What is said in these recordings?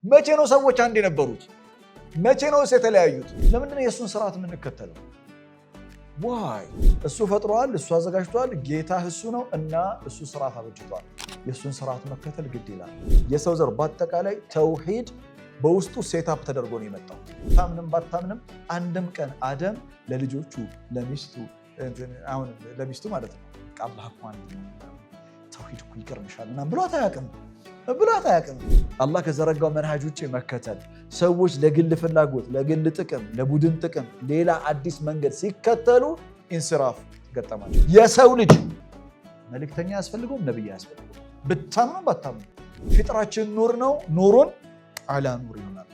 መቼ ነው ሰዎች አንድ የነበሩት? መቼ ነው የተለያዩት? ለምንድን ነው የእሱን ስርዓት የምንከተለው? ዋይ እሱ ፈጥሯል፣ እሱ አዘጋጅቷል፣ ጌታ እሱ ነው እና እሱ ስርዓት አበጅቷል። የእሱን ስርዓት መከተል ግድ ይላል። የሰው ዘር በአጠቃላይ ተውሂድ በውስጡ ሴታፕ ተደርጎ ነው የመጣው። ታምንም ባታምንም አንድም ቀን አደም ለልጆቹ ለሚስቱ ማለት ነው አላህ እኮ አንድ ነው ተውሂድ እኮ ይቀርምሻል እና ብሏት አያውቅም። አላህ ከዘረጋው መንሃጅ ውጭ መከተል ሰዎች ለግል ፍላጎት፣ ለግል ጥቅም፣ ለቡድን ጥቅም ሌላ አዲስ መንገድ ሲከተሉ ኢንስራፍ ገጠማቸው። የሰው ልጅ መልእክተኛ ያስፈልገውም ነብይ ያስፈልገውም ብታምኑ ባታምኑ ፊጥራችን ኑር ነው። ኑሩን አላ ኑር ይሆናል።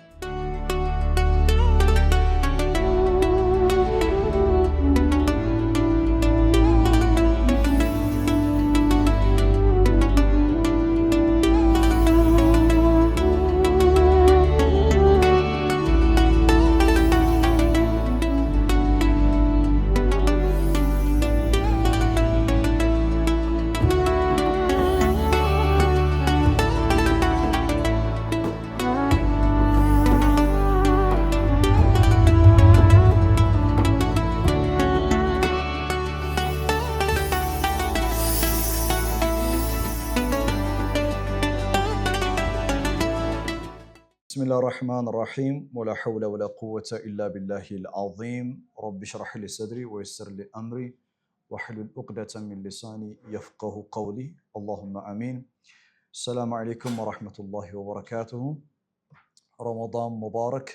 بسم الله الرحمن الرحيم ولا حول ولا قوة إلا بالله العظيم رب اشرح لي صدري ويسر لي أمري واحلل عقدة من لساني يفقه قولي اللهم آمين. السلام عليكم ورحمة الله وبركاته. رمضان مبارك.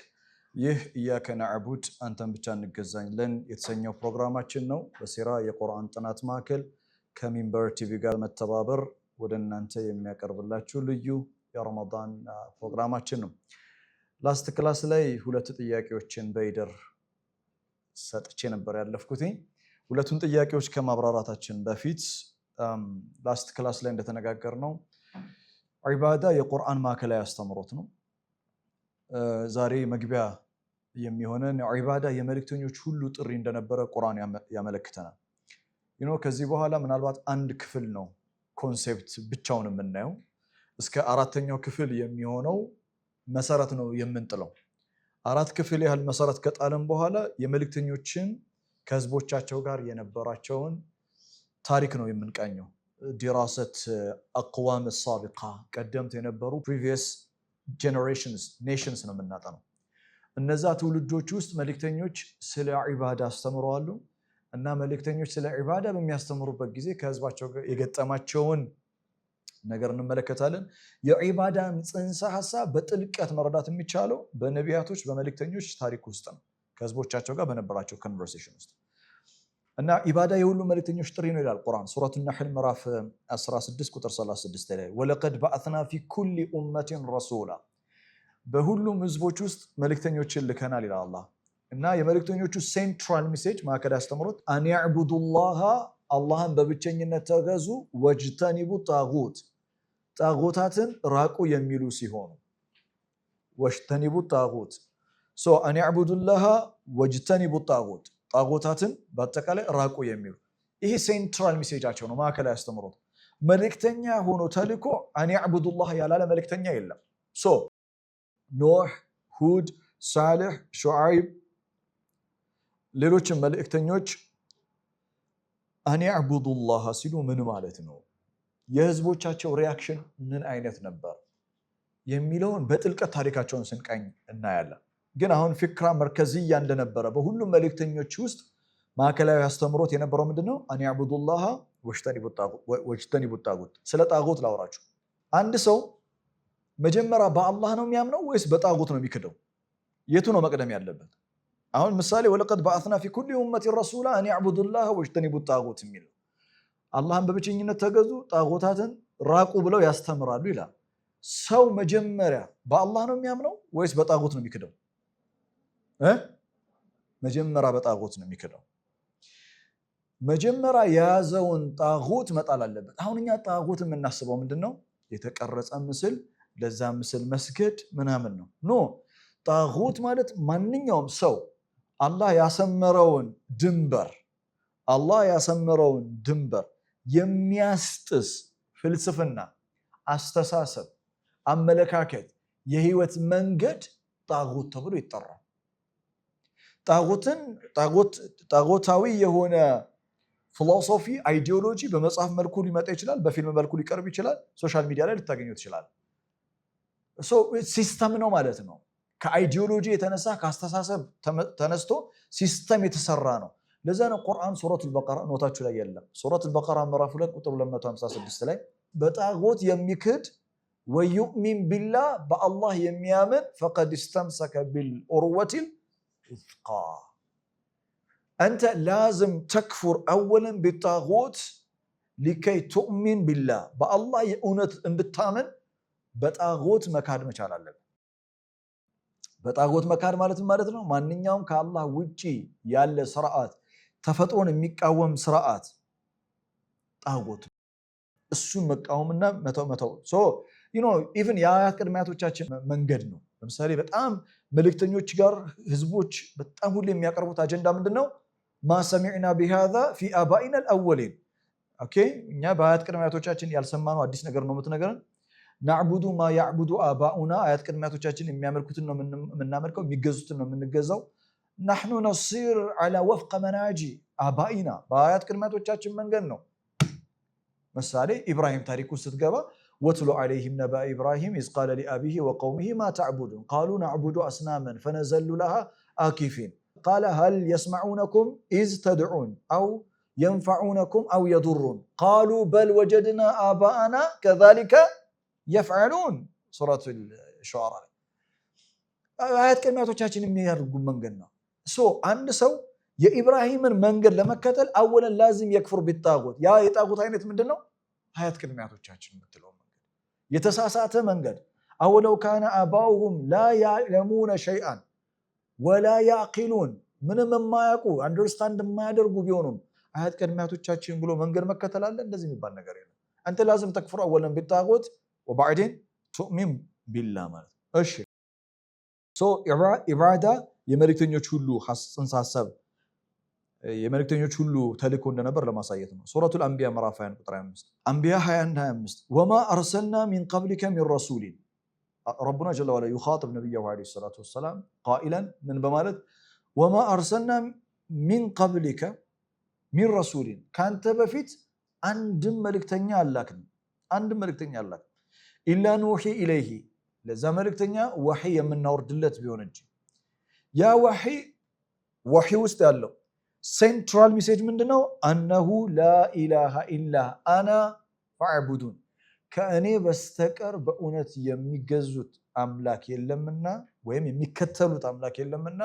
ይህ ኢያከ ነዕቡድ አንተን ብቻ እንገዛለን የተሰኘው ፕሮግራማችን ነው። በሲራ የቁርአን ጥናት ማዕከል ከሚንበር ቲቪ ጋር መተባበር ወደ እናንተ የሚያቀርብላችሁ ልዩ የረመዳን ፕሮግራማችን ነው። ላስት ክላስ ላይ ሁለት ጥያቄዎችን በይደር ሰጥቼ ነበር ያለፍኩት። ሁለቱን ጥያቄዎች ከማብራራታችን በፊት ላስት ክላስ ላይ እንደተነጋገርነው ዒባዳ የቁርአን ማዕከላዊ አስተምሮት ነው። ዛሬ መግቢያ የሚሆነን ዒባዳ የመልእክተኞች ሁሉ ጥሪ እንደነበረ ቁርአን ያመለክተናል። ከዚህ በኋላ ምናልባት አንድ ክፍል ነው ኮንሴፕት ብቻውን የምናየው። እስከ አራተኛው ክፍል የሚሆነው መሰረት ነው የምንጥለው። አራት ክፍል ያህል መሰረት ከጣልን በኋላ የመልእክተኞችን ከህዝቦቻቸው ጋር የነበራቸውን ታሪክ ነው የምንቃኘው። ዲራሰት አቅዋም ሳቢቃ ቀደምት የነበሩ ፕሪቪየስ ጄኔሬሽንስ ኔሽንስ ነው የምናጠነው። እነዛ ትውልዶች ውስጥ መልእክተኞች ስለ ዒባዳ አስተምረዋል እና መልእክተኞች ስለ ዒባዳ በሚያስተምሩበት ጊዜ ከህዝባቸው ጋር የገጠማቸውን ነገር እንመለከታለን። የዒባዳን ጽንሰ ሐሳብ በጥልቀት መረዳት የሚቻለው በነቢያቶች በመልእክተኞች ታሪክ ውስጥ ነው፣ ከህዝቦቻቸው ጋር በነበራቸው ኮንቨርሴሽን ውስጥ እና ዒባዳ የሁሉ መልእክተኞች ጥሪ ነው ይላል ቁርአን ሱረቱ ነሕል ምዕራፍ 16 ቁጥር 36 ላይ ወለቀድ በዐስና ፊ ኩሊ ኡመቲን ረሱላ፣ በሁሉም ህዝቦች ውስጥ መልእክተኞችን ልከናል ይላል አላህ። እና የመልእክተኞቹ ሴንትራል ሜሴጅ ማዕከል ያስተምሩት አን ያዕቡዱላህ አላህን በብቸኝነት ተገዙ፣ ወጅተኒቡ ጣጉት ጣጉታትን ራቁ የሚሉ ሲሆኑ ወጅተኒቡ ጣጉት አን ያዕቡዱላህ ወጅተኒቡ ጣጉት ጣጉታትን በአጠቃላይ ራቁ የሚሉ ይሄ ሴንትራል ሜሴጃቸው ነው፣ ማዕከል ያስተምሩት። መልእክተኛ ሆኖ ተልኮ አን ያዕቡዱላህ ያላለ መልእክተኛ የለም። ኖህ፣ ሁድ፣ ሳሌሕ፣ ሹዓይብ ሌሎችም መልእክተኞች አን ያዕቡዱላህ ሲሉ ምን ማለት ነው፣ የህዝቦቻቸው ሪያክሽን ምን አይነት ነበር የሚለውን በጥልቀት ታሪካቸውን ስንቃኝ እናያለን። ግን አሁን ፊክራ መርከዝያ እንደነበረ በሁሉም መልእክተኞች ውስጥ ማዕከላዊ አስተምሮት የነበረው ምንድነው? አን ያዕቡዱላህ ወጅተኒቡ ጣጉት። ስለ ጣጉት ላውራችሁ። አንድ ሰው መጀመሪያ በአላህ ነው የሚያምነው ወይስ በጣጉት ነው የሚክደው? የቱ ነው መቅደም ያለበት? አሁን ምሳሌ ወለቀድ በዐስና ፊ ኩሊ ኡመቲን ረሱላ አን ያዕቡዱላህ ወጅተኒቡ ጣጉት የሚለው አላህን በብቸኝነት ተገዙ ጣጉታትን ራቁ ብለው ያስተምራሉ ይላል። ሰው መጀመሪያ በአላህ ነው የሚያምነው ወይስ በጣጉት ነው የሚክደው? መጀመሪያ በጣጉት ነው የሚክደው። መጀመሪያ የያዘውን ጣጉት መጣል አለበት። አሁን እኛ ጣጉት የምናስበው ምንድነው? የተቀረጸ ምስል፣ ለዛ ምስል መስገድ ምናምን ነው። ኖ ጣጉት ማለት ማንኛውም ሰው አላህ ያሰመረውን ድንበር የሚያስጥስ ፍልስፍና፣ አስተሳሰብ፣ አመለካከት የህይወት መንገድ ጣጉት ተብሎ ይጠራል። ጣጎታዊ የሆነ ፊሎሶፊ አይዲዮሎጂ በመጽሐፍ መልኩ ሊመጣ ይችላል፣ በፊልም መልኩ ሊቀርብ ይችላል፣ ሶሻል ሚዲያ ላይ ልታገኙት ይችላል። ሲስተም ነው ማለት ነው። ከአይዲዮሎጂ የተነሳ ከአስተሳሰብ ተነስቶ ሲስተም የተሰራ ነው። ለዛ ነው ቁርአን ሱረቱል በቀራ ኖታችሁ ላይ የለም። ሱረቱል በቀራ ምዕራፍ 2 ቁጥር 256 ላይ በጣጎት የሚክድ ወዩእሚን ቢላህ በአላህ የሚያምን ፈቀድ እስተምሰከ ቢልዑርወቲል ውስቃ አንተ ላዝም ተክፉር አወለን ቢጣጎት ሊከይ ቱእሚን ቢላህ በአላህ የእውነት እንድታምን በጣጎት መካድ መቻል አለብን። በጣጎት መካድ ማለት ነው ማንኛውም ከአላህ ውጪ ያለ ስርዓት ተፈጥሮን የሚቃወም ስርዓት ጣጎት እሱን መቃወምና መተው ኢቭን የአያት ቅድመ አያቶቻችን መንገድ ነው። ለምሳሌ በጣም መልእክተኞች ጋር ህዝቦች በጣም ሁሌ የሚያቀርቡት አጀንዳ ምንድነው? ማ ሰሚዕና ቢሃዛ ፊ አባኢና አልአወሊን። ኦኬ እኛ በአያት ቅድመ አያቶቻችን ያልሰማነው አዲስ ነገር ነው የምትነግረን። ናዕቡዱ ማ ያዕቡዱ አባኡና አያት ቅድመ አያቶቻችን የሚያመልኩትን ነው የምናመልከው፣ የሚገዙትን ነው የምንገዛው። ናሕኑ ነሲር ዐላ ወፍቀ መናጂ አባኢና በአያት ቅድመ አያቶቻችን መንገድ ነው። ምሳሌ ኢብራሂም ታሪክ ውስጥ ስትገባ ወትሉ ዐለይሂም ነበአ ኢብራሂም ኢዝ ቃለ ሊአቢሂ ወቀውሚሂ ማ ተዕቡዱን ቃሉ ነዕቡዱ አስናመን ፈነዘሉ ለሃ አኪፊን ቃለ ሀል የስመዑነኩም ኢዝ ተድዑን አው የንፈዑነኩም አው የዱሩን ቃሉ በል ወጀድና አባአና ከዛሊከ የፍዐሉን። ሱረቱል ሹዓራ አያት ቅድመ አያቶቻችን የሚያደርጉ መንገድ ነው። አንድ ሰው የኢብራሂምን መንገድ ለመከተል አወለን ላዚም የክፍር ቢጣጎት። ያ የጣጎት አይነት ምንድነው? አያት ቅድመ አያቶቻችን የምትለው መንገድ የተሳሳተ መንገድ። አወለው ካነ አባኡሁም ላ ያዕለሙነ ሸይአን ወላ ያዕቂሉን ምንም የማያውቁ አንደርስታንድ የማያደርጉ ቢሆኑም አያት ቅድመ አያቶቻችን ብሎ መንገድ መከተል አለ? እንደዚህ የሚባል ነገር የለም። አንተ ላዚም ተክፍር አወለን ቢጣጎት ወባዕድን ቱእሚን ቢላህ ማለት ነው። እሺ ኢባዳ የመልእክተኞች ሁሉ ጽንሰ ሐሳብ የመልእክተኞች ሁሉ ተልእኮ እንደነበር ለማሳየት ነው። ሱረቱል አንቢያ ምዕራፍ 20 ቁጥር 25 አንቢያ 21-25 ወማ አርሰልና ሚን ቀብሊከ ሚን ረሱሊን ረቡና ጀለ ወዐላ ይኻጥብ ነቢያሁ ዐለይሂ ሰላቱ ወሰላም ቃኢለን ምን በማለት ወማ አርሰልና ሚን ቀብሊከ ሚን ረሱሊን ካንተ በፊት አንድም መልእክተኛ አላክንም ኢላ ኑሒ ኢለይሂ ለዛ መልእክተኛ ወሕይ የምናወርድለት ቢሆን እንጂ ያ ወሕይ ውስጥ ያለው ሴንትራል ሜሴጅ ምንድነው? አነሁ ላኢላሃ ኢላ አና ፈዕቡዱን ከእኔ በስተቀር በእውነት የሚገዙት አምላክ የለምና ወይም የሚከተሉት አምላክ የለምና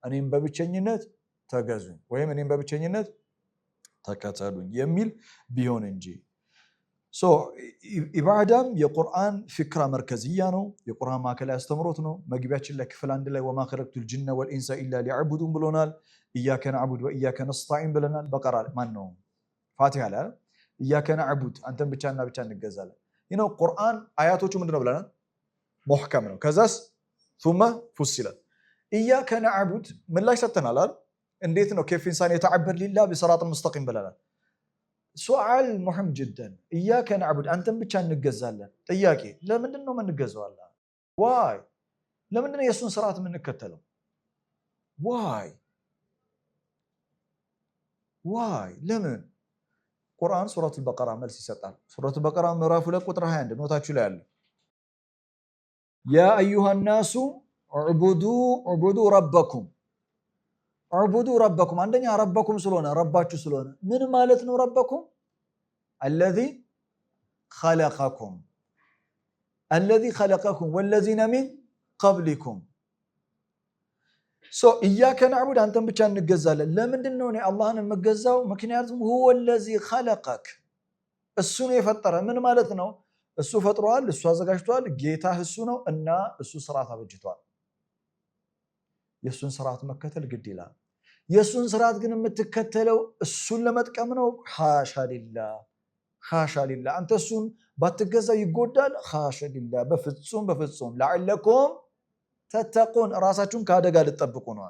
እኔም በብቸኝነት ተገዙኝ ወይም እኔም በብቸኝነት ተከተሉኝ የሚል ቢሆን እንጂ። ኢባዳም የቁርአን ፍክራ መርከዝያ ነው። የቁርአን ማዕከላዊ አስተምሮት ነው። መግቢያችን ላይ ክፍል 1 ላይ ወማ ኸለቅቱል ጂነ ወልኢንሰ ኢላ ሊዕቡዱን ብሎናል። ኢያከ ነዕቡድ ወኢያከ ነስተዒን ብለናል። በቀራ ማን ነው ፋቲሃ ላይ ኢያከ ነዕቡድ አንተን ብቻና ብቻ እንገዛለን። ቁርአን አያቶቹ ምንድነው ብለናል? ሙሕከም ነው። ከዛስ ثم ፉሲለት ኢያከ ነዕቡድ ምላሽ ሰጥተናል አይደል? እንዴት ነው ከይፍ ኢንሳን የተዓበድ ሊላህ ቢሰራጥ ሙስተቂም ብለናል። ሱዓል ሙሂም ጅደን ኢያከ ነዕቡድ አንተን ብቻ እንገዛለን። ጥያቄ ለምንድን ነው የምንገዛው? አላህ ዋይ ለምንድን ነው የእሱን ስርዓት የምንከተለው? ዋይ ለምን? ቁርአን ሱረቱል በቀራ መልስ ይሰጣል። ሱረቱል በቀራ ምዕራፍ 2 ቁጥር 21 ኖታችሁ ላይ አለ። ያ አዩሃ ናሱ ዑቡዱ ረበኩም አንደኛ ረበኩም ስለሆነ ረባችሁ ስለሆነ ምን ማለት ነው? ረበኩም አለዚ ኸለቀኩም ወለዚነ ሚን ቀብሊኩም። ኢያከ ነዕቡድ አንተን ብቻ እንገዛለን። ለምንድን ነው እኔ አላህን የምገዛው? ምክንያቱም ሁወ ለዚ ኸለቀክ እሱ ነው የፈጠረ። ምን ማለት ነው? እሱ ፈጥሯል፣ እሱ አዘጋጅቷል፣ ጌታህ እሱ ነው እና እሱ ስርዓት አበጅቷል። የእሱን ስርዓት መከተል ግድ ይላል። የእሱን ስርዓት ግን የምትከተለው እሱን ለመጥቀም ነው? ሓሻ ሊላህ አንተ እሱን ባትገዛ ይጎዳል። ሓሻ ሊላህ በፍጹም ለዐለኩም ተተቁን ራሳችሁን ከአደጋ ልትጠብቁ ነው።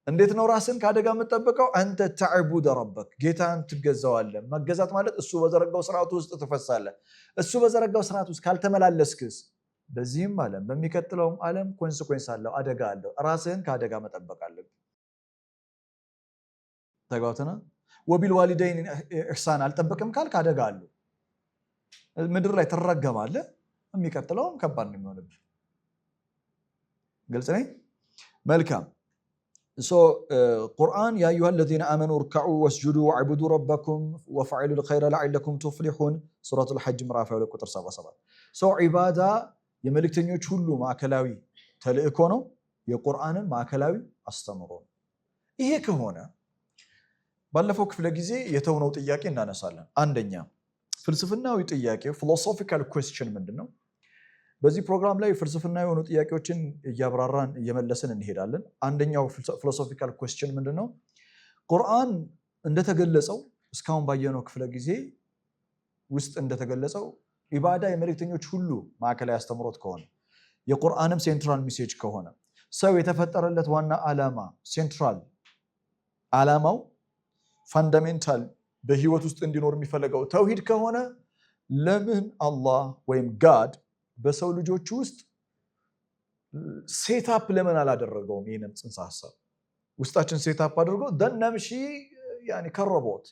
እንዴት ነው ራስን ከአደጋ የምትጠብቀው? አንተ ተዕቡደ ረበክ ጌታን ትገዛዋለህ። መገዛት ማለት እሱ በዘረጋው ስርዓት ውስጥ ትፈሳለህ። እሱ በዘረጋው ስርዓት ውስጥ ካልተመላለስክስ በዚህም ዓለም በሚቀጥለውም ዓለም ኮንሲኩዌንስ አለው፣ አደጋ አለው። ራስህን ከአደጋ መጠበቅ አለብህ። ተጋውተና ወቢልዋሊደይን ኢሕሳን አልጠበቅም ካልክ አደጋ አለው። ምድር ላይ ትረገማለህ። የሚቀጥለውም ከባድ ነው የሚሆንብህ። ግልጽ ነኝ? መልካም ቁርአን ያ አዩሃ ለዚነ አመኑ እርክዑ ወስጁዱ ወዕቡዱ ረበኩም ወፈዕሉ ልኸይረ ለዓለኩም ቱፍሊሑን ሱረቱል ሐጅ ምዕራፍ 2 ቁጥር 77 ዒባዳ የመልእክተኞች ሁሉ ማዕከላዊ ተልእኮ ነው። የቁርአንን ማዕከላዊ አስተምሮ ነው። ይሄ ከሆነ ባለፈው ክፍለ ጊዜ የተውነው ጥያቄ እናነሳለን። አንደኛ ፍልስፍናዊ ጥያቄ ፊሎሶፊካል ኩዌስችን ምንድነው? በዚህ ፕሮግራም ላይ ፍልስፍና የሆኑ ጥያቄዎችን እያብራራን እየመለስን እንሄዳለን። አንደኛው ፊሎሶፊካል ኩዌስችን ምንድነው? ቁርአን እንደተገለጸው እስካሁን ባየነው ክፍለ ጊዜ ውስጥ እንደተገለጸው ኢባዳ የመልእክተኞች ሁሉ ማዕከላዊ አስተምሮት ከሆነ የቁርአንም ሴንትራል ሜሴጅ ከሆነ ሰው የተፈጠረለት ዋና ዓላማ ሴንትራል ዓላማው ፋንዳሜንታል በህይወት ውስጥ እንዲኖር የሚፈልገው ተውሂድ ከሆነ ለምን አላህ ወይም ጋድ በሰው ልጆች ውስጥ ሴታፕ ለምን አላደረገውም? ይህንን ጽንሰ ሀሳብ ውስጣችን ሴታፕ አድርጎ ደነምሺ ከሮቦት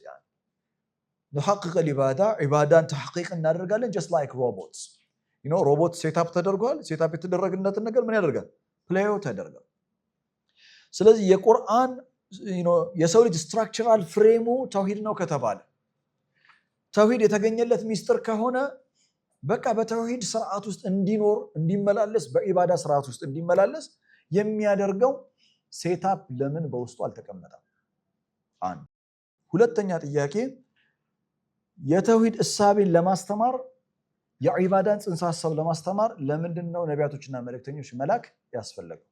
ንሐቅቅ ልኢባዳ ኢባዳን ተሕቂቅ እናደርጋለን ጀስት ላይክ ሮቦትስ። ሮቦት ሴታፕ ተደርጓል። ሴታፕ የተደረግነትን ነገር ምን ያደርጋል? ፕሌይ አውት ያደርጋል። ስለዚህ የቁርአን የሰው ልጅ ስትራክቸራል ፍሬሙ ተውሂድ ነው ከተባለ ተውሂድ የተገኘለት ሚስጥር ከሆነ በቃ በተውሂድ ስርዓት ውስጥ እንዲኖር እንዲመላለስ በኢባዳ ስርዓት ውስጥ እንዲመላለስ የሚያደርገው ሴታፕ ለምን በውስጡ አልተቀመጠም? አንድ። ሁለተኛ ጥያቄ የተውሂድ እሳቤን ለማስተማር የኢባዳን ጽንሰ ሐሳብ ለማስተማር ለምንድን ነው ነቢያቶችና መልእክተኞች መላክ ያስፈለገው?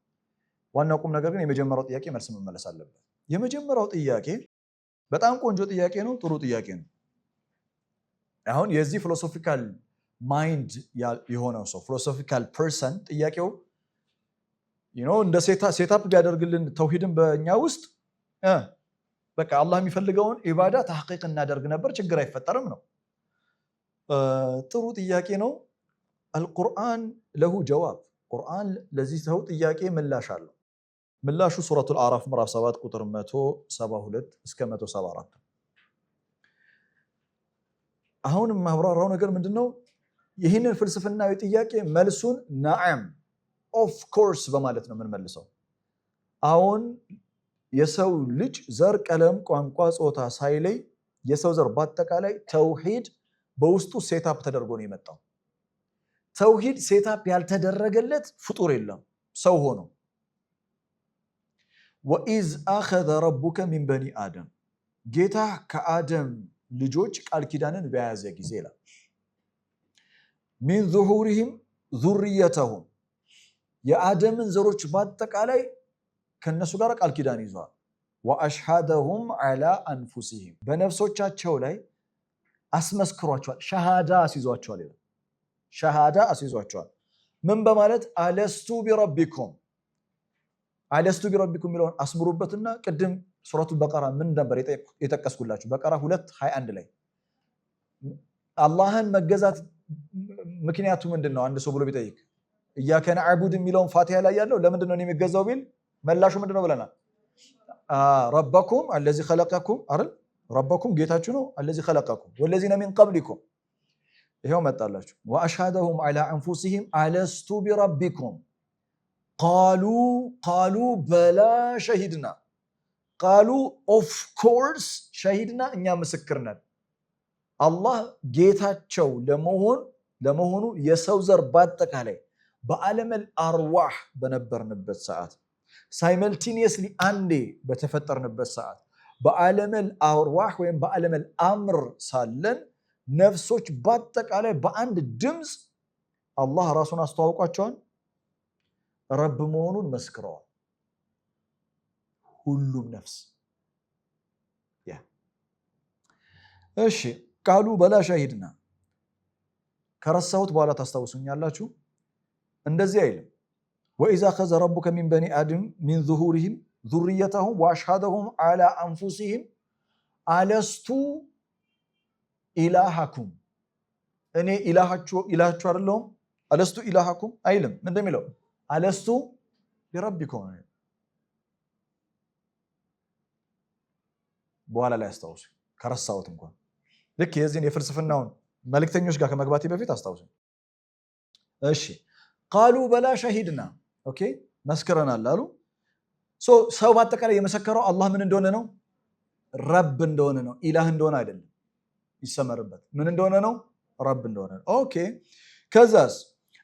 ዋናው ቁም ነገር ግን የመጀመሪያው ጥያቄ መልስ መመለስ አለበት። የመጀመሪያው ጥያቄ በጣም ቆንጆ ጥያቄ ነው፣ ጥሩ ጥያቄ ነው። አሁን የዚህ ፊሎሶፊካል ማይንድ የሆነው ሰው ፊሎሶፊካል ፐርሰን ጥያቄው እንደ ሴታፕ ቢያደርግልን ተውሂድን በእኛ ውስጥ በቃ አላህ የሚፈልገውን ኢባዳ ተሕቂቅ እናደርግ ነበር፣ ችግር አይፈጠርም ነው። ጥሩ ጥያቄ ነው። አልቁርአን ለሁ ጀዋብ። ቁርአን ለዚህ ሰው ጥያቄ ምላሽ አለው። ምላሹ ሱረቱል አዕራፍ ምዕራፍ 7 ቁጥር 172 እስከ 174። አሁን የማብራራው ነገር ምንድነው? ይህንን ፍልስፍናዊ ጥያቄ መልሱን ነዓም ኦፍ ኮርስ በማለት ነው የምንመልሰው። አሁን የሰው ልጅ ዘር፣ ቀለም፣ ቋንቋ፣ ጾታ ሳይለይ የሰው ዘር በአጠቃላይ ተውሂድ በውስጡ ሴታፕ ተደርጎ ነው የመጣው። ተውሂድ ሴታፕ ያልተደረገለት ፍጡር የለም ሰው ሆኖ። ወኢዝ አኸዘ ረቡከ ሚን በኒ አደም፣ ጌታ ከአደም ልጆች ቃል ኪዳንን በያዘ ጊዜ ይላል። ሚን ዙሁሪሂም ዙርየተሁም፣ የአደምን ዘሮች በአጠቃላይ ከነሱ ጋር ቃል ኪዳን ይዟል። ወአሽሃደሁም ዐላ አንፉሲሂም፣ በነፍሶቻቸው ላይ አስመስክሯቸዋል፣ ሸሃዳ አስይዟቸዋል ይላል። ሸሃዳ አስይዟቸዋል ምን በማለት አለስቱ ቢረቢኩም። አለስቱ ቢረቢኩም የሚለውን አስምሩበትና ቅድም ሱረቱ በቀራ ምን ነበር የጠቀስኩላችሁ? በቀራ 2:21 ላይ አላህን መገዛት ምክንያቱ ምንድን ነው? አንድ ሰው ብሎ ቢጠይቅ ኢያከ ነዕቡድ የሚለውን ፋቲሃ ላይ ያለው ለምንድን ነው የሚገዛው ቢል መላሹ ምንድን ነው ብለናል? ረበኩም አለዚ ኸለቀኩም አይደል? ረበኩም ጌታችሁ ነው። አለዚ ኸለቀኩም ወለዚነ ሚን ቀብሊኩም ይሄው መጣላችሁ። ወአሽሃደሁም ዐላ አንፉሲሂም አለስቱ ቢረቢኩም ቃሉ በላ ሸሂድና፣ ቃሉ ኦፍ ኮርስ ሸሂድና፣ እኛ ምስክር ነን አላህ ጌታቸው ለመሆኑ የሰው ዘር በአጠቃላይ በዓለመል አርዋህ በነበርንበት ሰዓት ሳይመልቲኒየስሊ አንዴ በተፈጠርንበት ሰዓት በዓለመል አርዋህ ወይም በዓለመል አምር ሳለን ነፍሶች በአጠቃላይ በአንድ ድምፅ አላህ ራሱን አስተዋውቋቸዋል፣ ረብ መሆኑን መስክረዋል። ሁሉም ነፍስ እሺ ቃሉ በላ ሻሂድና ከረሳሁት በኋላ ታስታውሱኛላችሁ። እንደዚህ አይልም። ወኢዛ አኸዘ ረቡከ ሚን በኒ አደም ሚን ዙሁሪሂም ዙርየተሁም ወአሽሃደሁም ዐላ አንፉሲሂም አለስቱ ኢላሃኩም፣ እኔ ኢላሃችሁ አይደለሁም አለስቱ ኢላሃኩም አይልም። ምን እንደሚለው አለስቱ ቢረቢኩም። በኋላ ላይ አስታውሱ ከረሳሁት እንኳን ልክ የዚህን የፍልስፍናውን መልእክተኞች ጋር ከመግባቴ በፊት አስታውሱ። እሺ ቃሉ በላ ሸሂድና ኦኬ መስክረናል አሉ። ሰው በአጠቃላይ የመሰከረው አላህ ምን እንደሆነ ነው? ረብ እንደሆነ ነው። ኢላህ እንደሆነ አይደለም። ይሰመርበት። ምን እንደሆነ ነው? ረብ እንደሆነ ነው። ኦኬ ከዛስ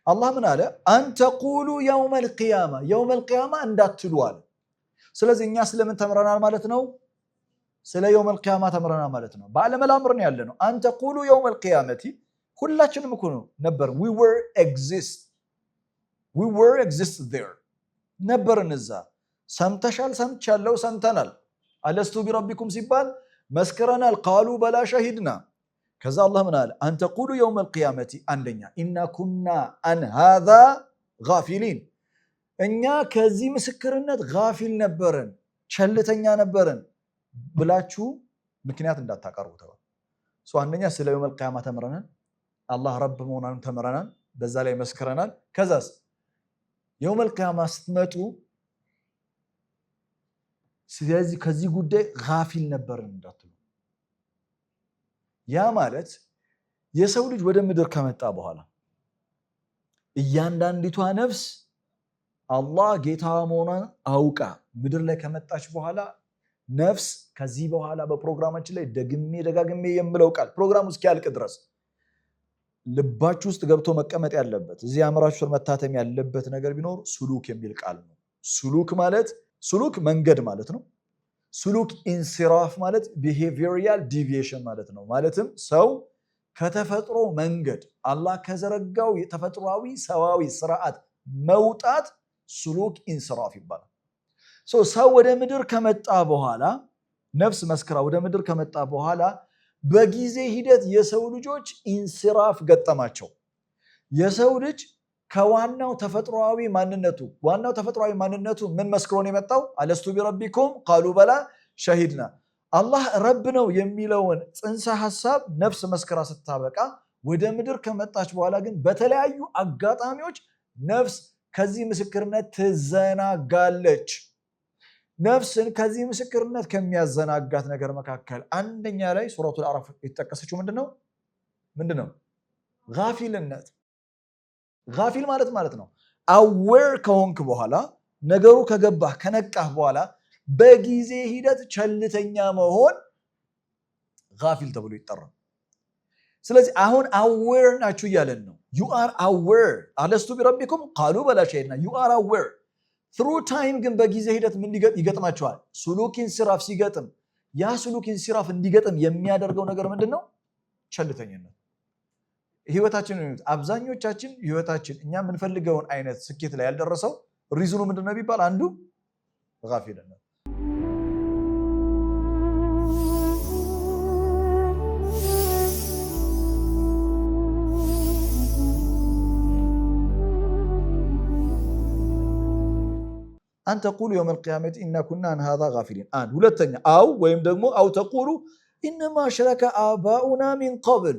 አላህ ምን አለ? አንተቁሉ የውመል ቂያማ የውመል ቂያማ እንዳትሉ አለ። ስለዚህ እኛ ስለምን ተምረናል ማለት ነው? ስለ የውመል ቂያማ ተምረናል ማለት ነው። በዓለም አምር ነው ያለ ነው። አንተቁሉ የውመል ቂያመቲ ሁላችንም እኮ ነው ነበር we were exist there ነበርን እዛ። ሰምተሻል? ሰምቻለሁ፣ ሰምተናል። አለስቱ ቢረቢኩም ሲባል መስክረናል። ቃሉ በላ ሸሂድና። ከዛ አላህ ምን አለ? አንተቁሉ የውመል ቂያመቲ አንደኛ ኢና ኩና አን ሃዛ ጋፊሊን እኛ ከዚህ ምስክርነት ጋፊል ነበርን፣ ቸልተኛ ነበርን ብላችሁ ምክንያት እንዳታቀርቡ ተባለ። አንደኛ ስለ የውመል ቂያማ ተምረናል። አላህ ረብ መሆኑን ተምረናል። በዛ ላይ መስክረናል። ከዛስ የውመል ቂያማ ስትመጡ ስለዚህ ከዚህ ጉዳይ ጋፊል ነበርን እንዳትሉ። ያ ማለት የሰው ልጅ ወደ ምድር ከመጣ በኋላ እያንዳንዲቷ ነፍስ አላህ ጌታ መሆኗን አውቃ ምድር ላይ ከመጣች በኋላ ነፍስ ከዚህ በኋላ በፕሮግራማችን ላይ ደጋግሜ የምለው ቃል ፕሮግራሙ እስኪያልቅ ድረስ ልባችሁ ውስጥ ገብቶ መቀመጥ ያለበት እዚህ አእምሯችሁ ስር መታተም ያለበት ነገር ቢኖር ሱሉክ የሚል ቃል ነው። ሱሉክ ማለት ሱሉክ መንገድ ማለት ነው። ሱሉክ ኢንሲራፍ ማለት ቢሄቪየራል ዲቪዬሽን ማለት ነው። ማለትም ሰው ከተፈጥሮ መንገድ አላህ ከዘረጋው የተፈጥሯዊ ሰዋዊ ስርዓት መውጣት ሱሉክ ኢንሲራፍ ይባላል። ሰው ወደ ምድር ከመጣ በኋላ ነፍስ መስክራ ወደ ምድር ከመጣ በኋላ በጊዜ ሂደት የሰው ልጆች ኢንሲራፍ ገጠማቸው። የሰው ልጅ ከዋናው ተፈጥሯዊ ማንነቱ ምን መስክሮ ነው የመጣው? አለስቱ ቢረቢኩም ቃሉ በላ ሸሂድና። አላህ ረብ ነው የሚለውን ጽንሰ ሐሳብ ነፍስ መስክራ ስታበቃ ወደ ምድር ከመጣች በኋላ ግን በተለያዩ አጋጣሚዎች ነፍስ ከዚህ ምስክርነት ትዘናጋለች። ነፍስን ከዚህ ምስክርነት ከሚያዘናጋት ነገር መካከል አንደኛ ላይ ሱረቱል አዕራፍ የተጠቀሰችው ምንድነው? ጋፊልነት። ጋፊል ማለት ነው አዌር ከሆንክ በኋላ ነገሩ ከገባህ ከነቃህ በኋላ በጊዜ ሂደት ቸልተኛ መሆን ጋፊል ተብሎ ይጠራል። ስለዚህ አሁን አዌር ናችሁ እያለን ነው። ዩ አር አዌር አለስቱ ቢረቢኩም ቃሉ በላ ሸሂድና ዩ አር አዌር ትሩ ታይም ግን በጊዜ ሂደት ምን ይገጥማቸዋል? ሱሉክ ኢንሲራፍ ሲገጥም ያ ሱሉክ ኢንሲራፍ እንዲገጥም የሚያደርገው ነገር ምንድነው? ቸልተኝነት። አብዛኞቻችን ህይወታችን እኛ የምንፈልገውን አይነት ስኬት ላይ ያልደረሰው ሪዝኑ ምንድነው ቢባል አንዱ ጋፊልነት። أن تقولوا يوم القيامة إنا كنا عن هذا غافلين. ሁለተኛ አው ወይም ደግሞ አው ተቁሉ إنما أشرك آباؤنا من قبل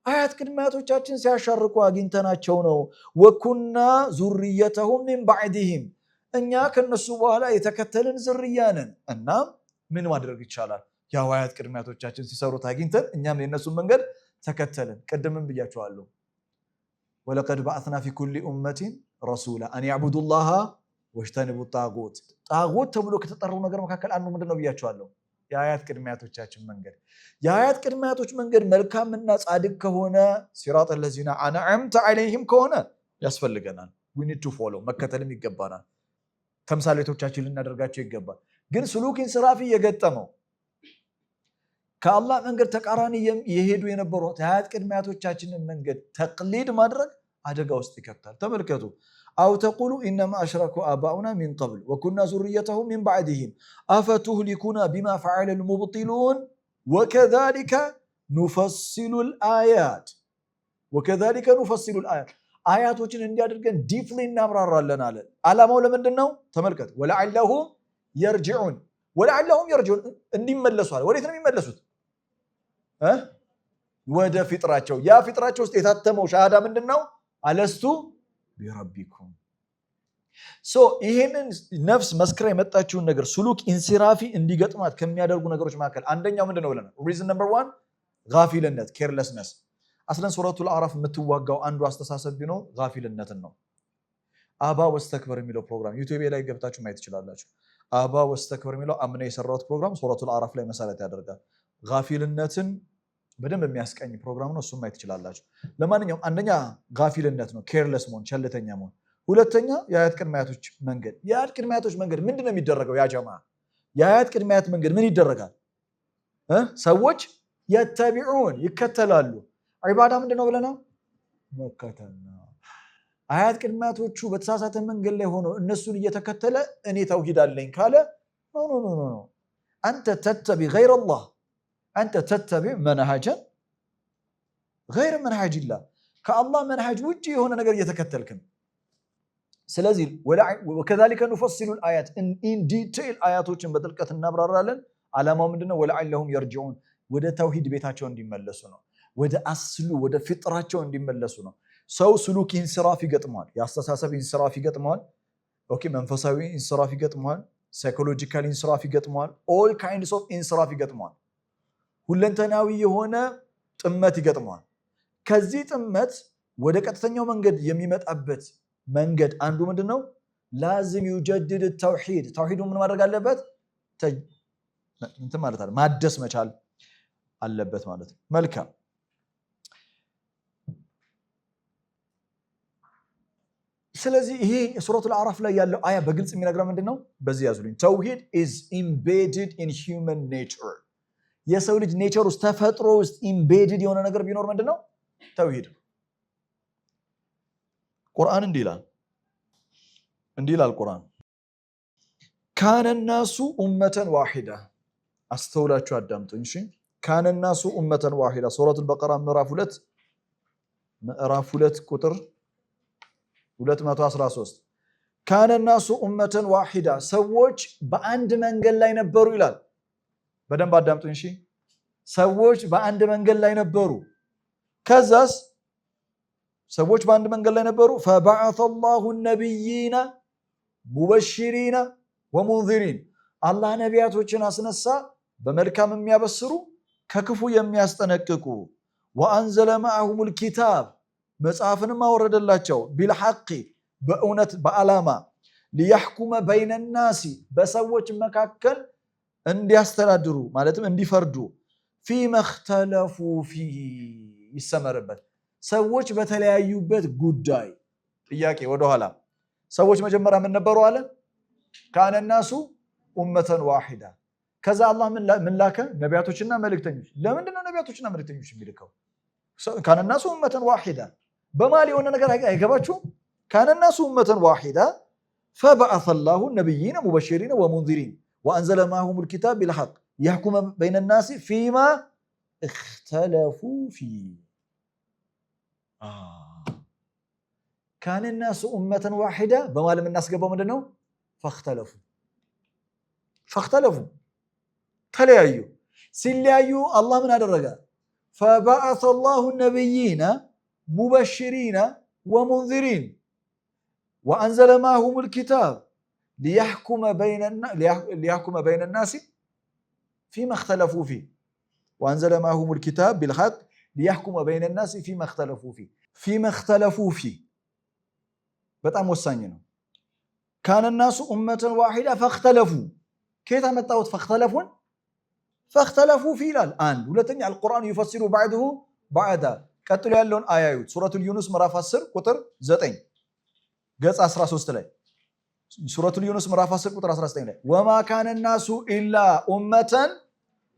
አያት ቅድሚያቶቻችን ሲያሻርኩ አግኝተናቸው ነው። ወኩና ዙርየተሁም ሚን ባዕድህም እኛ ከነሱ በኋላ የተከተልን ዝርያ ነን። እናም ምን ማድረግ ይቻላል? ያው አያት ቅድሚያቶቻችን ሲሰሩት አግኝተን እኛም የነሱን መንገድ ተከተልን። ቅድምም ብያቸዋለሁ። ወለቀድ በዐስና ፊ ኩሊ ኡመቲን ረሱላ አን ያዕቡዱላህ ወጅተኒቡ ጣጉት። ጣጉት ተብሎ ከተጠራው ነገር መካከል አንዱ ምንድነው ብያቸዋለሁ? የአያት ቅድሚያቶቻችን መንገድ። የአያት ቅድሚያቶች መንገድ መልካምና ጻድቅ ከሆነ ሲራጥ ለዚና አንዓምተ ዐለይሂም ከሆነ ያስፈልገናል። we need to follow መከተልም ይገባናል። ተምሳሌቶቻችን ልናደርጋቸው ይገባል። ግን ሱሉክ ኢንሲራፍ የገጠመው ከአላህ መንገድ ተቃራኒ የሄዱ የነበሩ የአያት ቅድሚያቶቻችንን መንገድ ተቅሊድ ማድረግ አደጋ ውስጥ ይከታል። ተመልከቱ። أو تقولوا إنما أشركوا آباؤنا من قبل وكنا ذريتهم من بعدهم أفتهلكنا بما فعل المبطلون وكذلك نفصل الآيات آياتዎችን እንዲያደርገን ዲፕሊ እናብራራለን አለ። ዓላማው ለምንድነው? ተመልከት። ወለዓለሁም የርጅዑን እንዲመለሱ አለ። ወዴት ነው የሚመለሱት? ወደ ፊጥራቸው። ያ ፊጥራቸው ውስጥ የታተመው ሻሃዳ ምንድነው? አለስቱ ቢረቢኩም። ይሄንን ነፍስ መስክራ የመጣችውን ነገር ሱሉክ ኢንሲራፊ እንዲገጥማት ከሚያደርጉ ነገሮች መካከል አንደኛው ምንድነው ብለናል? ሪዝን ነምበር 1 ጋፊልነት፣ ኬርለስነስ። አስለን ሱረቱል አዕራፍ የምትዋጋው አንዱ አስተሳሰብ ቢኖር ጋፊልነትን ነው። አባ ወስተክበር የሚለው ፕሮግራም ዩቲዩብ ላይ ገብታችሁ ማየት ትችላላችሁ። አባ ወስተክበር የሚለው አምና የሰራሁት ፕሮግራም ሱረቱል አዕራፍ ላይ መሰረት ያደርጋል። ጋፊልነትን በደንብ የሚያስቀኝ ፕሮግራም ነው። እሱም ማየት ትችላላችሁ። ለማንኛውም አንደኛ ጋፊልነት ነው፣ ኬርለስ መሆን፣ ቸልተኛ መሆን። ሁለተኛ የአያት ቅድመ አያቶች መንገድ። የአያት ቅድመ አያቶች መንገድ ምንድን ነው የሚደረገው? ያ ጀማ የአያት ቅድመ አያት መንገድ ምን ይደረጋል? ሰዎች የተቢዑን ይከተላሉ። ዒባዳ ምንድን ነው ብለናል? መከተል ነው። አያት ቅድመ አያቶቹ በተሳሳተ መንገድ ላይ ሆኖ እነሱን እየተከተለ እኔ ተውሂድ አለኝ ካለ ኖ አንተ ተተቢ ገይረላህ አንተ ተተቢዕ መንሃጀን ገይረ መንሃጅላህ ከአላህ መንሃጅ ውጭ የሆነ ነገር እየተከተልክም። ስለዚህ ወከዛሊከ ኑፈሲሉ አያት ኢን ዲቴይል አያቶችን በጥልቀት እናብራራለን። ዓላማው ምንድነው? ወለዐለሁም የርጅዑን ወደ ተውሂድ ቤታቸው እንዲመለሱ ነው። ወደ አስሉ ወደ ፊጥራቸው እንዲመለሱ ነው። ሰው ስሉክ ኢንስራፍ ይገጥመዋል፣ የአስተሳሰብ ኢንስራፍ ይገጥመዋል፣ መንፈሳዊ ኢንስራፍ ይገጥመዋል፣ ሳይኮሎጂካል ኢንስራፍ ይገጥመዋል፣ ኦል ካይንድስ ኦፍ ኢንስራፍ ይገጥመዋል። ሁለንተናዊ የሆነ ጥመት ይገጥመዋል። ከዚህ ጥመት ወደ ቀጥተኛው መንገድ የሚመጣበት መንገድ አንዱ ምንድነው? ላዝም ዩጀድድ ተውሂድ። ተውሂዱን ምን ማድረግ አለበት? ማለት አለ ማደስ መቻል አለበት ማለት ነው። መልካም። ስለዚህ ይሄ ሱረቱል አዕራፍ ላይ ያለው አያ በግልጽ የሚነግረው ምንድነው? በዚህ ያዙልኝ። ተውሂድ is embedded in human nature። የሰው ልጅ ኔቸር ውስጥ ተፈጥሮ ውስጥ ኢምቤድድ የሆነ ነገር ቢኖር ምንድነው? ተውሂድ። ቁርአን እንዲህ ይላል ቁርአን ካነ ናሱ ኡመተን ዋሂዳ። አስተውላችሁ አዳምጡኝ እሺ። ካነ ናሱ ኡመተን ዋሂዳ ሱረቱል በቀራ ምዕራፍ 2 ቁጥር 213 ካነ ናሱ ኡመተን ዋሂዳ ሰዎች በአንድ መንገድ ላይ ነበሩ ይላል። በደንብ አዳምጡኝ እሺ። ሰዎች በአንድ መንገድ ላይ ነበሩ። ከዛስ ሰዎች በአንድ መንገድ ላይ ነበሩ። ፈበዐሰ አላሁ ነቢይነ ሙበሽሪነ ወሙንዚሪን። አላህ ነቢያቶችን አስነሳ በመልካም የሚያበስሩ ከክፉ የሚያስጠነቅቁ። ወአንዘለ መዐሁሙል ኪታብ መጽሐፍንም አወረደላቸው። ቢልሐቅ በእውነት በዓላማ ሊያሕኩመ በይነ ናሲ በሰዎች መካከል እንዲያስተዳድሩ ማለትም እንዲፈርዱ። ፊመ እኽተለፉ ፊህ ይሰመርበት ሰዎች በተለያዩበት ጉዳይ። ጥያቄ ወደኋላ ሰዎች መጀመሪያ ምን ነበሩ አለ? ካነ ናሱ ኡመተን ዋሂዳ። ከዛ አላህ ምን ላከ? ነቢያቶችና መልእክተኞች። ለምንድን ነው ነቢያቶችና መልእክተኞች የሚልከው? ካነ ናሱ ኡመተን ዋሂዳ በማል የሆነ ነገር አይገባችሁም? ካነ ናሱ ኡመተን ዋሂዳ ፈበዐሰ አላሁ ነቢይነ ሙበሽሪነ ወሙንዚሪን ወአንዘለ መዐሁሙል ኪታብ ቢልሐቅ ሊያሕኩመ በይነ ናሲ ፊማ እኽተለፉ ፊህ። ካነ ናሱ ኡመተን ዋሂዳ በማል የምናስገባው ምንድነው? ፈኽተለፉ ተለያዩ። ሲለያዩ አላህ ምን አደረገ? ፈበዐሰ አላሁ ነቢይነ ሙበሽሪነ ወሙንዚሪን ወአንዘለ መዐሁሙል ኪታብ ሊያሕኩመ በይነ ናሲ ፊማ እኽተለፉ ፊህ ወአንዘለ መዐሁሙል ኪታብ ቢልሐቅ ሊያሕኩመ በይነ ናሲ ፊማ እኽተለፉ ፊህ። ፊማ እኽተለፉ ፊህ በጣም ወሳኝ ነው። ካነ ናሱ ኡመተን ዋሂዳ ፈኽተለፉ። ከየት አመጣሁት ፈኽተለፉን? ፈኽተለፉ ፊህ ይላል አንድ። ሁለተኛ አልቁርአን ዩፈሲሩ በዕዱሁ በዕዳ። ቀጥሎ ያለውን አያዩት። ሱረቱል ዩኑስ ምዕራፍ 10 ቁጥር 9 ገጽ 13 ላይ ሱረቱል ዩኑስ ምዕራፍ 10 ቁጥር 19 ላይ ወማ ካነ ናሱ ኢላ ኡመተን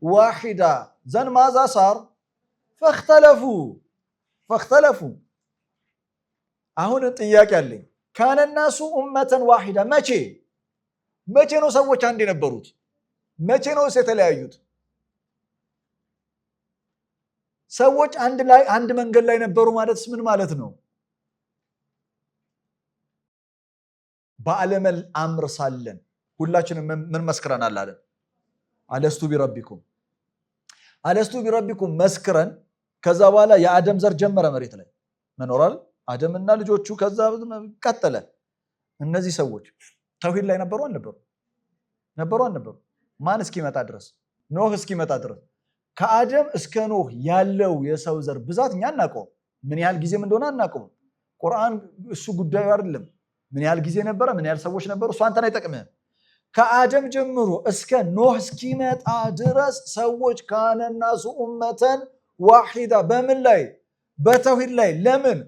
ዋሂዳ ዘን ማዛ ሳር ፈኽተለፉ። አሁን ጥያቄ አለኝ። ካነ ናሱ ኡመተን ዋሂዳ መቼ ነው ሰዎች አንድ የነበሩት? መቼ ነው የተለያዩት? ሰዎች አንድ መንገድ ላይ ነበሩ ማለት ምን ማለት ነው? በዓለመል አምር ሳለን ሁላችንም ምን መስክረናል አለ? አለስቱ ቢረቢኩም መስክረን። ከዛ በኋላ የአደም ዘር ጀመረ መሬት ላይ መኖራል። አደምና ልጆቹ ከዛ ቀጠለ። እነዚህ ሰዎች ተውሂድ ላይ ነበሩ አልነበሩ? ማን እስኪመጣ ድረስ? ኖህ እስኪመጣ ድረስ። ከአደም እስከ ኖህ ያለው የሰው ዘር ብዛት እኛ አናውቀውም። ምን ያህል ጊዜም እንደሆነ አናውቀውም። ቁርአን እሱ ጉዳዩ አይደለም። ምን ያህል ጊዜ ነበረ፣ ምን ያህል ሰዎች ነበሩ፣ እሱ አንተን አይጠቅምህም። ከአደም ጀምሮ እስከ ኖህ እስኪመጣ ድረስ ሰዎች ካነናሱ ኡመተን ዋሂዳ በምን ላይ? በተውሂድ ላይ። ለምን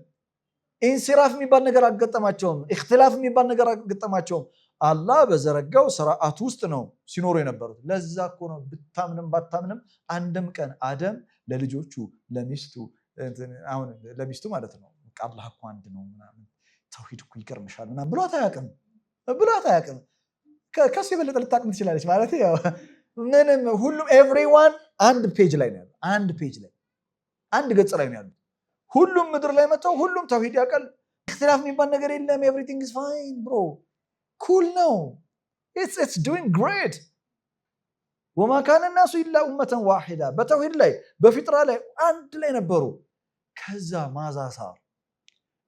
ኢንሲራፍ የሚባል ነገር አልገጠማቸውም። ኢኽቲላፍ የሚባል ነገር አልገጠማቸውም። አላህ በዘረጋው ስርዓት ውስጥ ነው ሲኖሩ የነበሩት። ለዛ እኮ ነው ብታምንም ባታምንም አንድም ቀን አደም ለልጆቹ ለሚስቱ አሁን ለሚስቱ ማለት ነው አላህ እኮ አንድ ነው ምናምን ተውሂድ እኮ ይገርምሻል ምናምን ብሏት አያውቅም። ከሱ የበለጠ ልታቅም ትችላለች ማለት ያው ምንም ሁሉም ኤቭሪዋን አንድ ፔጅ ላይ ነው ያለው። አንድ ገጽ ላይ ነው ያሉት። ሁሉም ምድር ላይ መጥተው ሁሉም ተውሂድ ያውቃል። ኢኽቲላፍ የሚባል ነገር የለም። ኤቭሪቲንግ ኢዝ ፋይን ብሮ ኩል ነው። ኢትስ ዱዊንግ ግሬት። ወማ ካነ ናሱ ኢላ ኡመተን ዋሂዳ በተውሂድ ላይ በፊጥራ ላይ አንድ ላይ ነበሩ። ከዛ ማዛሳር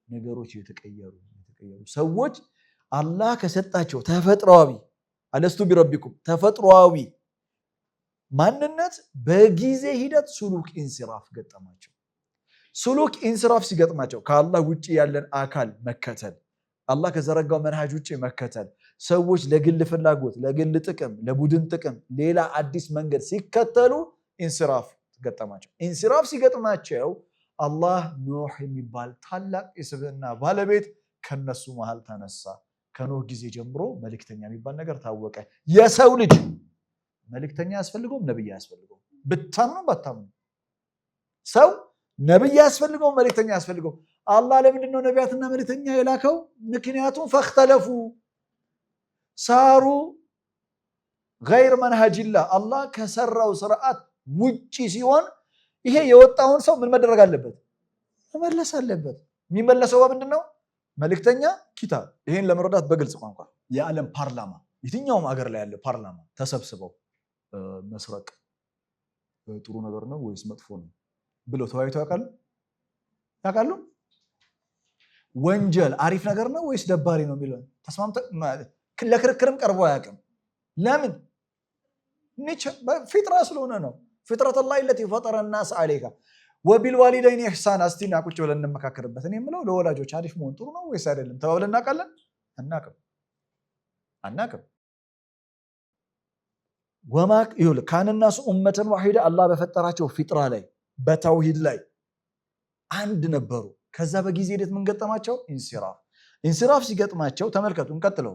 ነገሮች የተቀየሩ ሰዎች አላህ ከሰጣቸው ተፈጥሯዊ አለስቱ ቢረቢኩም ተፈጥሯዊ ማንነት በጊዜ ሂደት ሱሉክ ኢንሲራፍ ገጠማቸው። ሱሉክ ኢንሲራፍ ሲገጥማቸው ከአላህ ውጭ ያለን አካል መከተል፣ አላህ ከዘረጋው መንሃጅ ውጭ መከተል፣ ሰዎች ለግል ፍላጎት፣ ለግል ጥቅም፣ ለቡድን ጥቅም ሌላ አዲስ መንገድ ሲከተሉ ኢንሲራፍ ገጠማቸው። ኢንሲራፍ ሲገጥማቸው አላህ ኖህ የሚባል ታላቅ የስብዕና ባለቤት ከነሱ መሃል ተነሳ። ከኖህ ጊዜ ጀምሮ መልእክተኛ የሚባል ነገር ታወቀ። የሰው ልጅ መልእክተኛ ያስፈልገውም ነብይ ያስፈልገውም። ብታምኑ ባታምኑ ሰው ነብይ ያስፈልገውም መልእክተኛ ያስፈልገውም። አላህ ለምንድን ነው ነቢያትና መልእክተኛ የላከው? ምክንያቱም ፈክተለፉ ሳሩ ገይር መንሃጅላህ አላህ ከሰራው ስርዓት ውጪ ሲሆን ይሄ የወጣውን ሰው ምን መደረግ አለበት? መመለስ አለበት። የሚመለሰው በምንድን ነው? መልእክተኛ፣ ኪታብ። ይሄን ለመረዳት በግልጽ ቋንቋ የዓለም ፓርላማ የትኛውም ሀገር ላይ ያለ ፓርላማ ተሰብስበው መስረቅ ጥሩ ነገር ነው ወይስ መጥፎ ነው ብለው ተወያይተው ያውቃሉ? ወንጀል አሪፍ ነገር ነው ወይስ ደባሪ ነው የሚለው ተስማምተው ለክርክርም ቀርቦ አያውቅም። ለምን? ፊጥራ ስለሆነ ነው። ፊጥረተላሂ ለቲ ፈጠረ ናስ ዐለይሃ ወቢልዋሊደይን ኢሕሳን። እስቲና ቁጭ ብለን እንመካከርበት። እኔ የምለው ለወላጆች አሪፍ መሆን ጥሩ ነው ወይስ አይደለም ተባብለን እናውቃለን? አናውቅም። ካነ ናሱ ኡመተን ዋሂዳ አላህ በፈጠራቸው ፊጥራ ላይ በተውሂድ ላይ አንድ ነበሩ። ከዛ በጊዜ ሂደት ምን ገጠማቸው? ኢንሲራፍ ሲገጥማቸው ተመልከቱ። እንቀጥለው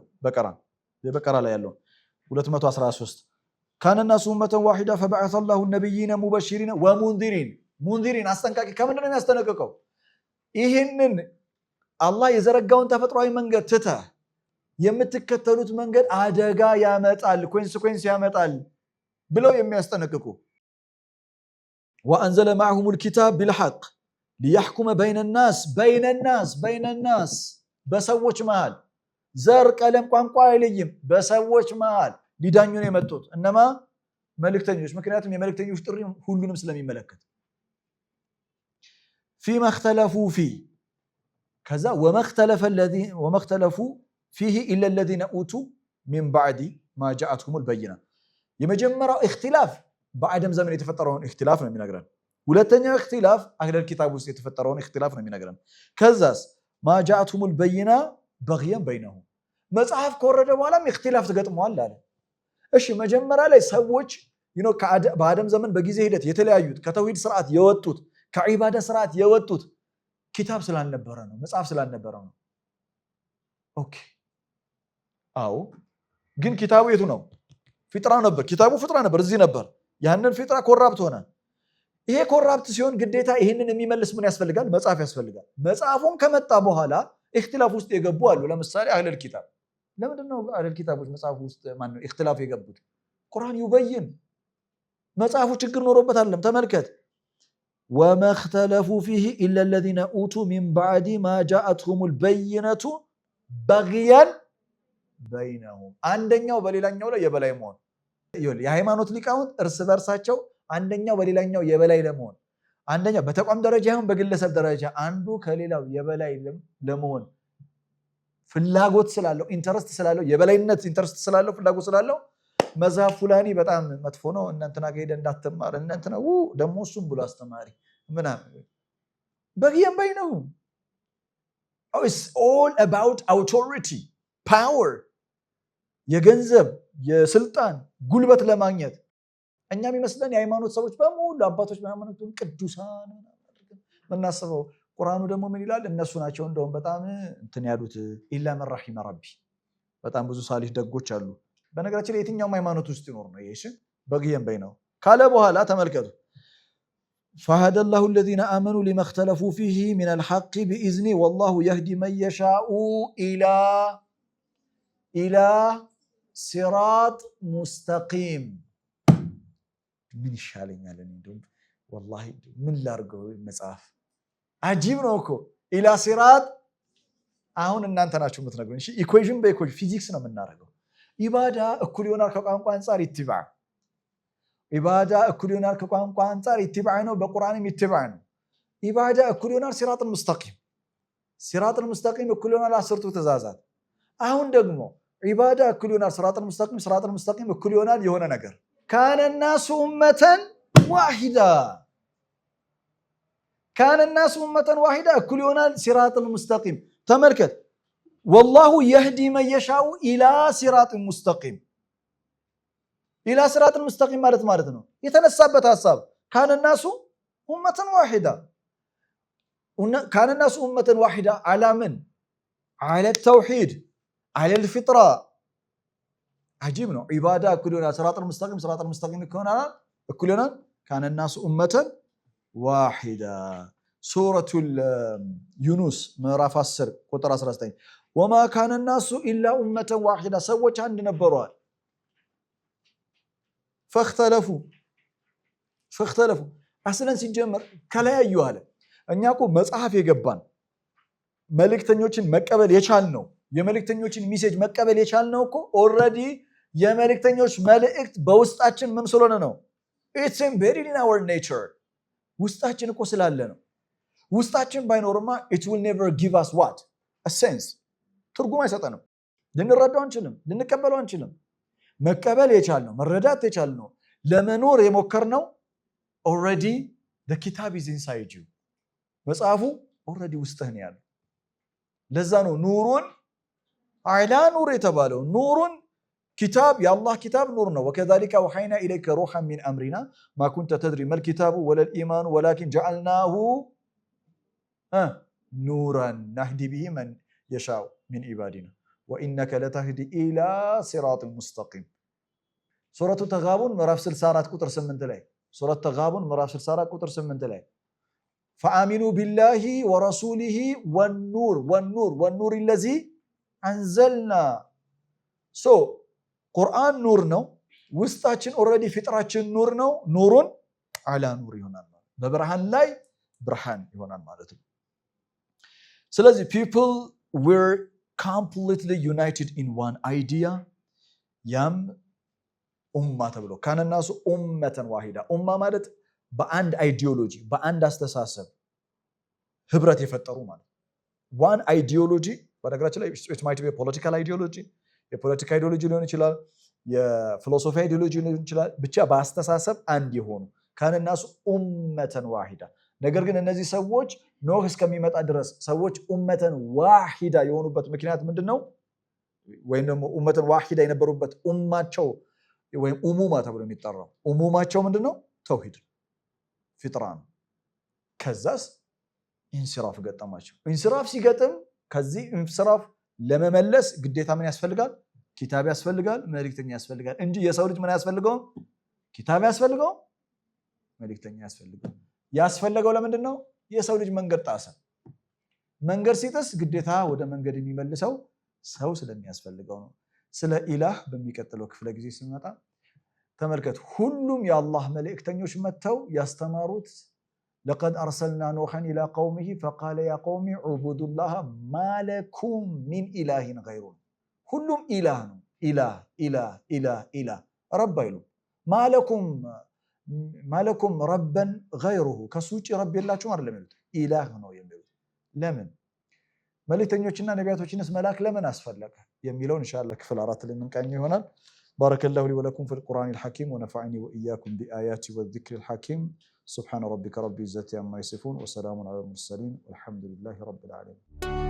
በቀራ ላይ ያለው 213 ካነ ናሱ ኡመተን ዋሂዳ ፈበዐሰ አላሁ ነቢይነ ሙበሽሪነ ወሙንዚሪን። ሙንዚሪን አስጠንቃቂ። ከምንድን ነው የሚያስጠነቅቀው? ይህንን አላህ የዘረጋውን ተፈጥሯዊ መንገድ ትተህ የምትከተሉት መንገድ አደጋ ያመጣል፣ ኮንሲኩዌንስ ያመጣል ብለው የሚያስጠነቅቁ። ወአንዘለ ማዕሁሙል ኪታብ ቢልሐቅ ሊያሕኩመ በይነናስ በሰዎች መሃል ዘር፣ ቀለም፣ ቋንቋ አይለይም። በሰዎች መሃል ሊዳኙ ነው የመጡት እነማ? መልእክተኞች። ምክንያቱም የመልእክተኞች ጥሪ ሁሉንም ስለሚመለከት ፊማ እኽተለፉ ፊህ ከዛ ወመኽተለፉ ፊህ ኢለ ለዚነ ኡቱ ሚን ባዕድ ማ ጃአትሁሙል በይና። የመጀመሪያው እክትላፍ በአደም ዘመን የተፈጠረውን እክትላፍ ነው የሚነግረን። ሁለተኛው እክትላፍ አህለል ኪታብ ውስጥ የተፈጠረውን እክትላፍ ነው የሚነግረን። ከዛስ ማ ጃአትሁሙል በይና በግየን በይነሁም። መጽሐፍ ከወረደ በኋላም እክትላፍ ተገጥመዋል አለ። እሺ መጀመሪያ ላይ ሰዎች በአደም ዘመን በጊዜ ሂደት የተለያዩት ከተውሂድ ስርዓት የወጡት ከዒባዳ ስርዓት የወጡት ኪታብ ስላልነበረ ነው፣ መጽሐፍ ስላልነበረ ነው። ኦኬ አዎ፣ ግን ኪታቡ የቱ ነው? ፊጥራ ነበር። ኪታቡ ፊጥራ ነበር፣ እዚህ ነበር። ያንን ፊጥራ ኮራፕት ሆነ። ይሄ ኮራፕት ሲሆን ግዴታ ይህንን የሚመልስ ምን ያስፈልጋል? መጽሐፍ ያስፈልጋል። መጽሐፉን ከመጣ በኋላ እክትላፍ ውስጥ የገቡ አሉ። ለምሳሌ አህለል ኪታብ። ለምንድን ነው አህለል ኪታቦች መጽሐፍ ውስጥ ማነው እክትላፍ የገቡት? ቁርአን ይበይን መጽሐፉ ችግር ኖሮበት አይደለም። ተመልከት وما اختلفوا فيه إلا الذين أوتوا من بعد ما جاءتهم البينة بغيا بينهم አንደኛው በሌላኛው ላይ የበላይ መሆን። የሃይማኖት ሊቃውንት እርስ በርሳቸው አንደኛው በሌላኛው የበላይ ለመሆን አንደኛ በተቋም ደረጃ ይሁን በግለሰብ ደረጃ አንዱ ከሌላው የበላይ ለመሆን ፍላጎት ስላለው ኢንተረስት ስላለው የበላይነት ኢንተረስት ስላለው ፍላጎት ስላለው መዝሐብ ፉላኒ በጣም መጥፎ ነው እናንተና ጋር ሄደህ እንዳትማር እናንተና ደግሞ እሱም ብሎ አስተማሪ ምናምን በግየም በይ ነው። It's all about authority, power. የገንዘብ የስልጣን ጉልበት ለማግኘት እኛ የሚመስለን የሃይማኖት ሰዎች በሙሉ አባቶች በሃይማኖቱን ቅዱሳን ምናስበው ቁርአኑ ደግሞ ምን ይላል? እነሱ ናቸው እንደውም በጣም እንትን ያሉት ኢላ መን ረሒመ ረቢ በጣም ብዙ ሳሊህ ደጎች አሉ። በነገራችን ላይ የትኛውም ሃይማኖት ውስጥ ይኖር ነው ይሄ በግየም በይ ነው ካለ በኋላ ተመልከቱ فهدى الله الذين آمنوا لما اختلفوا فيه من الحق بإذنه والله يهدي من يشاء إلى صراط مستقيم. من الشالين يعلن والله من لارجو المصحف عجيب نوكو إلى صراط አሁን እናንተ ናችሁ የምትነግሩን እሺ ኢኩዌሽን በኢኩዌሽን ፊዚክስ ነው የምናደርገው ኢባዳ እኩል ይሆናል ከቋንቋ አንፃር ይትባ ኢባዳ እኩል ይሆናል ከቋንቋ አንፃር ኢትባዕ ነው በቁርአንም ኢትባዕ ነው ኢባዳ እኩል ይሆናል ሲራጡል ሙስተቂም እኩል ይሆናል አስርቱ ትእዛዛት አሁን ደግሞ ኢባዳ እኩል ይሆናል ሲራጡል ሙስተቂም እኩል ይሆናል የሆነ ነገር ካነ الناس أمة واحدة እኩል ይሆናል ሲራጡል ሙስተቂም ተመልከት والله يهدي من يشاء إلى صراط مستقيم إلى صراط المستقيم ማለት ነው የተነሳበት ሐሳብ كان الناس أمة واحدة على من على التوحيد على الفطرة عجيب ነው عبادة كلنا صراط المستقيم كلنا كان الناس أمة واحدة سورة يونس ምዕራፍ 10 ቁጥር 19 وما كان الناس إلا أمة واحدة ሰዎች አንድ ነበሩዋል فاختلفوا አስለን ሲጀመር ከለያዩ አለ እኛ እኮ መጽሐፍ የገባን መልእክተኞችን መቀበል የቻልነው የመልእክተኞችን ሜሴጅ መቀበል የቻልነው እኮ ኦሬዲ የመልእክተኞች መልእክት በውስጣችን ምን ስለሆነ ነው it's embedded in our nature ውስጣችን እኮ ስላለ ነው ውስጣችን ባይኖርማ it will never give us what a sense ትርጉም አይሰጠንም ልንረዳው አንችልም ልንቀበለው አንችልም መቀበል የቻልነው መረዳት የቻልነው ለመኖር የሞከርነው already the kitab is inside you መጽሐፉ already ውስጥህ ነው ያለው ለዛ ነው ኑሩን አላ ኑር የተባለው ኑሩን كتاب يا الله كتاب نور ነው وكذلك وحينا إليك روحا من أمرنا ما كنت تدري ما الكتاب ولا الإيمان ولكن جعلناه نورا نهدي به من يشاء من عبادنا وإنك لتهدي إلى صراط مستقيم سورة التغابن ምዕራፍ 64 ቁጥር 8 ላይ سورة التغابن ምዕራፍ 64 ቁጥር 8 ላይ فآمنوا بالله ورسوله والنور الذي أنزلنا ቁርአን ኑር ነው ውስጣችን ኦሬዲ ፍጥራችን ኑር ነው ኑሩን አላ ኑር ይሆናል በብርሃን ላይ ብርሃን ይሆናል ማለት ነው ስለዚህ people were completely united in one idea ያም ኡማ ተብሎ ካነ الناس أمة واحدة ኡማ ማለት በአንድ አይዲዮሎጂ በአንድ አስተሳሰብ ህብረት የፈጠሩ ማለት one ideology በነገራችን ላይ it might be a political ideology የፖለቲካ አይዲዮሎጂ ሊሆን ይችላል የፊሎሶፊ አይዲዮሎጂ ሊሆን ይችላል ብቻ በአስተሳሰብ አንድ የሆኑ ካነ الناس أمة واحدة ነገር ግን እነዚህ ሰዎች ኖህ እስከሚመጣ ድረስ ሰዎች ኡመተን ዋሂዳ የሆኑበት ምክንያት ምንድነው ወይም ደግሞ ኡመተን ዋሂዳ የነበሩበት ኡማቸው ወይም ኡሙማ ተብሎ የሚጠራው ኡሙማቸው ምንድነው ተውሂድ ፍጥራን ከዛስ ኢንስራፍ ገጠማቸው ኢንስራፍ ሲገጥም ከዚህ ኢንስራፍ ለመመለስ ግዴታ ምን ያስፈልጋል ኪታብ ያስፈልጋል መልእክተኛ ያስፈልጋል እንጂ የሰው ልጅ ምን ያስፈልገው ኪታብ ያስፈልገው መልእክተኛ ያስፈልገው ለምንድነው የሰው ልጅ መንገድ ጣሰ መንገድ ሲጥስ ግዴታ ወደ መንገድ የሚመልሰው ሰው ስለሚያስፈልገው ነው ስለ ኢላህ በሚቀጥለው ክፍለ ጊዜ ስንመጣ ተመልከቱ ሁሉም የአላህ መልእክተኞች መተው ያስተማሩት لقد أرسلنا نوحا إلى قومه فقال يا قوم اعبدوا الله ما لكم من إله غيره كلهم إله رب يلو ما لكم ማለኩም ረበን ገይሩሁ ከሱ ውጭ ረብ የላችሁም አይደለም የሚሉት ኢላህ ነው የሚሉት። ለምን መልእክተኞችና ነቢያቶችንስ መላክ ለምን አስፈለገ የሚለውን ኢንሻአላህ ክፍል 4 ላይ የምንቃኘው ይሆናል። ባረከላሁ ሊ ወለኩም ፊል ቁርአኒል ሐኪም ወነፈዐኒ ወኢያኩም ቢአያቲ ወዚክሪል ሐኪም ሱብሓነ ረቢከ ረቢል ኢzzati ዐማ የሲፉን ወሰላሙን ዐለል ሙርሰሊን ወልሐምዱሊላሂ ረቢል ዓለሚን።